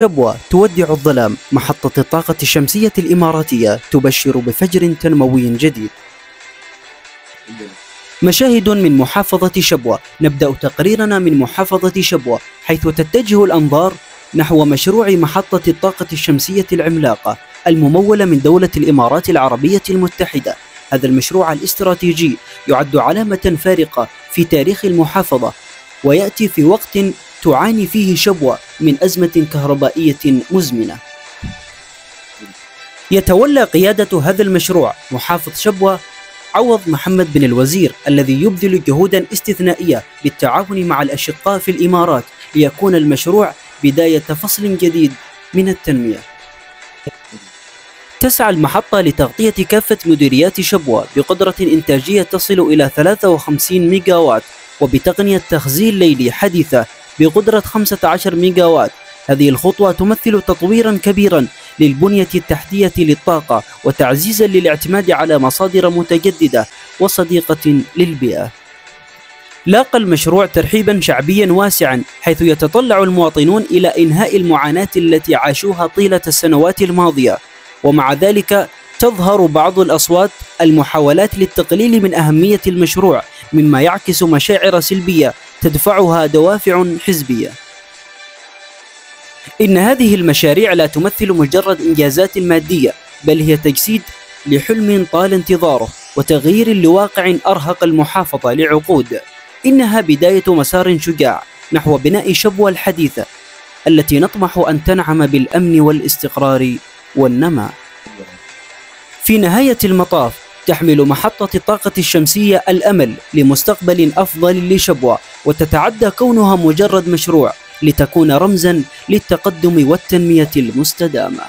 شبوة تودع الظلام. محطة الطاقة الشمسية الإماراتية تبشر بفجر تنموي جديد. مشاهد من محافظة شبوة. نبدأ تقريرنا من محافظة شبوة، حيث تتجه الأنظار نحو مشروع محطة الطاقة الشمسية العملاقة الممولة من دولة الإمارات العربية المتحدة. هذا المشروع الاستراتيجي يعد علامة فارقة في تاريخ المحافظة، ويأتي في وقت تعاني فيه شبوة من أزمة كهربائية مزمنة. يتولى قيادة هذا المشروع محافظ شبوة عوض محمد بن الوزير، الذي يبذل جهودا استثنائية بالتعاون مع الأشقاء في الإمارات ليكون المشروع بداية فصل جديد من التنمية. تسعى المحطة لتغطية كافة مديريات شبوة بقدرة إنتاجية تصل إلى 53 ميجا وات، وبتقنية تخزين ليلي حديثة بقدرة 15 ميجا وات. هذه الخطوة تمثل تطويرا كبيرا للبنية التحتية للطاقة، وتعزيزا للاعتماد على مصادر متجددة وصديقة للبيئة. لاقى المشروع ترحيبا شعبيا واسعا، حيث يتطلع المواطنون إلى إنهاء المعاناة التي عاشوها طيلة السنوات الماضية. ومع ذلك تظهر بعض الأصوات المحاولات للتقليل من أهمية المشروع، مما يعكس مشاعر سلبية تدفعها دوافع حزبية. إن هذه المشاريع لا تمثل مجرد إنجازات مادية، بل هي تجسيد لحلم طال انتظاره وتغيير لواقع أرهق المحافظة لعقود. إنها بداية مسار شجاع نحو بناء شبوة الحديثة التي نطمح أن تنعم بالأمن والاستقرار والنماء. في نهاية المطاف تحمل محطة الطاقة الشمسية الأمل لمستقبل أفضل لشبوة، وتتعدى كونها مجرد مشروع لتكون رمزا للتقدم والتنمية المستدامة.